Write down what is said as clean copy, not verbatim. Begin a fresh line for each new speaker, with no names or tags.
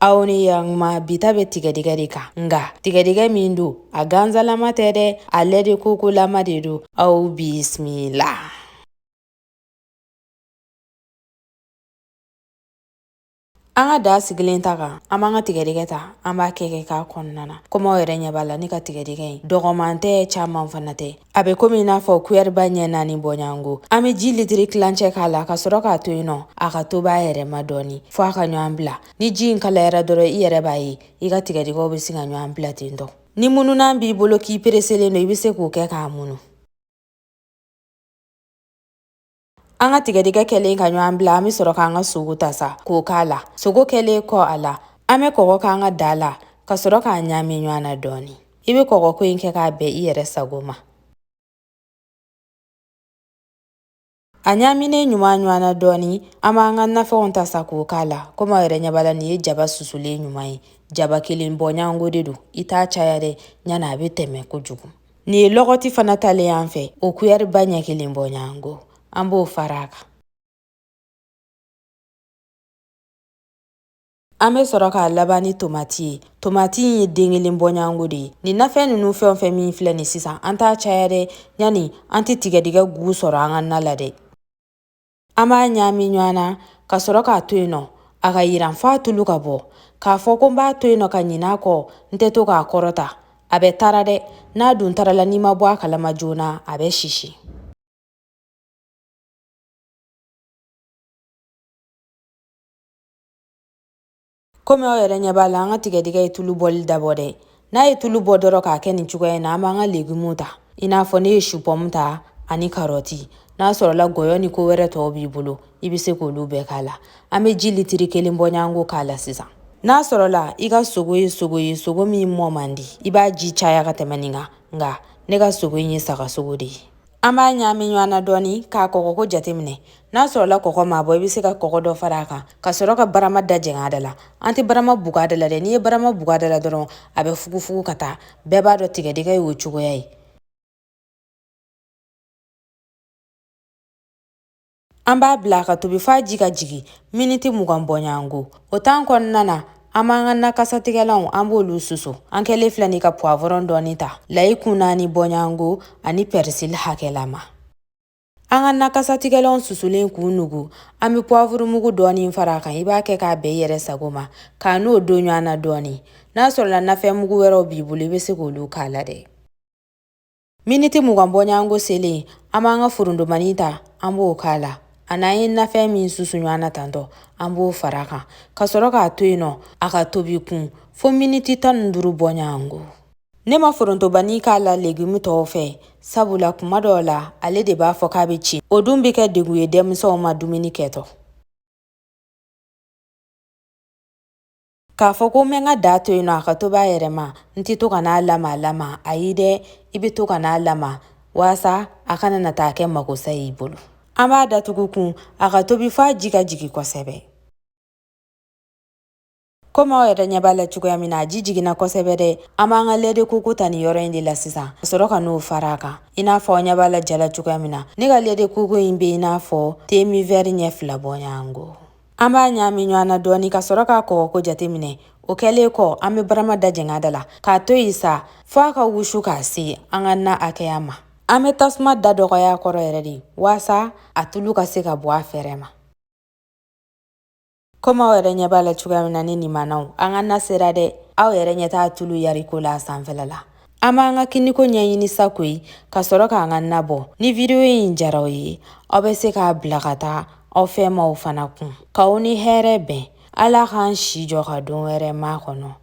aw ni yanma bita be tigɛdɛgɛ de kan nga tigɛdɛgɛ min do a ganzalama tɛ dɛ ale de kokolama de do aw bismillah. An ka da sigilen ta kan an b'an ka tigɛdɛgɛ ta an b'a kɛ k'a kɔnɔna na komi aw yɛrɛ ɲɛ b'a la ne ka tigɛdɛgɛ in dɔgɔman tɛ caman fana tɛ a bɛ komi i n'a fɔ kuyɛriba ɲɛ 4 bɔɲango an bɛ ji litiri kilancɛ k'a la ka sɔrɔ k'a to yen nɔ a ka tobi a yɛrɛ ma dɔɔni fo a ka ɲɔgɔn bila ni ji in kalayara dɔrɔn i yɛrɛ b'a ye i ka tigɛdɛgɛw bɛ se ka ɲɔgɔn bila ten tɔ ni mununan b'i bolo k'i pereselen don i bɛ se k'o kɛ k'a munu. An ka tigɛdɛgɛ kɛlen ka ɲɔgɔn bila an bɛ sɔrɔ k'an ka sogo ta sa k'o k'a la sogo kɛlen kɔ a la an bɛ kɔgɔ k'an ka da la ka sɔrɔ k'a ɲami ɲɔgɔn na dɔɔni i bɛ kɔgɔ ko in kɛ k'a bɛn i yɛrɛ sago ma. A ɲaminen ɲuman na dɔɔni an b'an ka nafɛnw ta sa k'o k'a la komi aw yɛrɛ ɲɛ b'a la nin ye jaba susulen ɲuman ye jaba kelen bɔɲango de don i t'a caya dɛ ɲana a bɛ tɛmɛ kojugu. Nin ye lɔgɔti fana talen an fɛ o kuyɛriba ɲɛ 1 bɔɲango an b'o fara a kan. An bɛ sɔrɔ k'a laban ni tomati ye tomati in ye den 1 bɔɲango de ye nin nafɛn ninnu fɛn o fɛn min filɛ nin sisan an t'a caya dɛ ɲani an tɛ tigɛdɛgɛ gu sɔrɔ an ka na la dɛ. An b'a ɲami ɲɔgɔn na ka sɔrɔ k'a to yen nɔ a ka yiran f'a tulu ka bɔ k'a fɔ ko n b'a to yen nɔ ka ɲin'a kɔ n tɛ to k'a kɔrɔta a bɛ tara dɛ n'a dun tara la n'i ma bɔ a kalama joona a bɛ sisi. Komi aw yɛrɛ ɲɛ b'a la an ka tigɛdɛgɛ ye tulu bɔli dabɔ dɛ n'a ye tulu bɔ dɔrɔn k'a kɛ nin cogoya in na an b'an ka legumes ta i n'a fɔ ne ye chou-pomme ta ani karɔti n'a sɔrɔla gɔyɔ ni ko wɛrɛ tɔw b'i bolo i bɛ se k'olu bɛɛ k'a la an bɛ ji litiri 1 bɔɲango k'a la sisan n'a sɔrɔla i ka sogo ye sogo min mɔ man di i b'a ji caya ka tɛmɛ nin kan nga ne ka sogo in ye sagasogo de ye. An b'a ɲami ɲɔgɔn na dɔɔni k'a kɔgɔko jateminɛ n'a sɔrɔla kɔgɔ m'a bɔ i bɛ se ka kɔgɔ dɔ fara a kan ka sɔrɔ ka barama da jɛngɛ a da la an tɛ barama bugu a da la dɛ n'i ye barama bugu a da la dɔrɔn a bɛ fugufugu ka taa bɛɛ b'a dɔn tigɛdɛgɛ ye o cogoya ye. An b'a bila ka tobi f'a ji ka jigin miniti 20 bɔɲango o temps kɔnɔna na an b'an ka nakasatigɛlanw an b'olu susu an kɛlen filɛ nin ka poivron dɔɔni ta layi kun 4 bɔɲango ani persil hakɛlama. An ka nakasatigɛlanw susulen k'u nugu an bɛ poivre mugu dɔɔni fara a kan i b'a kɛ k'a bɛn i yɛrɛ sago ma k'a n'o don ɲɔgɔn na dɔɔni n'a sɔrɔla nafɛn mugu wɛrɛw b'i bolo i bɛ se k'olu k'a la dɛ. Miniti 20 bɔɲango selen an b'an ka forontomanin ta an b'o k'a la a n'an ye nafɛn min susu ɲɔgɔn na tantɔ an b'o fara a kan ka sɔrɔ k'a to yen nɔ a ka tobi kun fo miniti 15 bɔɲango. Ne ma forontobanin k'a la legume tɔw fɛ sabula kuma dɔw la ale de b'a fɔ k'a bɛ ci o dun bɛ kɛ degun ye denmisɛnw ma dumuni kɛtɔ. K'a fɔ ko n bɛ n ka da to yen nɔ a ka tobi a yɛrɛ ma n tɛ to ka n'a lama ayi dɛ i bɛ to ka n'a lama walasa a kana na taa kɛ makosa y'i bolo. An b'a datugu kun a ka tobi f'a ji ka jigin kosɛbɛ. Komi aw yɛrɛ ɲɛ b'a la cogoya min na a ji jiginna kosɛbɛ dɛ an b'an ka lait de coco ta nin yɔrɔ in de la sisan ka sɔrɔ ka n'o fara a kan i n'a fɔ aw ɲɛ b'a la jala cogoya min na ne ka lait de coco in bɛ i n'a fɔ demi verre ɲɛ 2 bɔɲango. An b'a ɲami ɲɔgɔn na dɔɔni ka sɔrɔ k'a kɔgɔko jateminɛ o kɛlen kɔ an bɛ barama da jɛngɛ a da la k'a to yen sa fo a ka wusu k'a se an ka na hakɛya ma. An bɛ tasuma da dɔgɔya a kɔrɔ yɛrɛ de walasa a tulu ka se ka bɔ a fɛrɛ ma. Komi aw yɛrɛ ɲɛ b'a la cogoya min na ne nimanaw an ka na sera dɛ aw yɛrɛ ɲɛ t'a tulu yariko la a sanfɛla la. An b'an ka kiniko ɲɛɲini sa koyi ka sɔrɔ k'an ka na bɔ ni video in jara aw ye aw bɛ se k'a bila ka taa aw fɛnmaw fana kun k'aw ni hɛrɛ bɛn Ala k'an si jɔ ka don wɛrɛ ma kɔnɔ.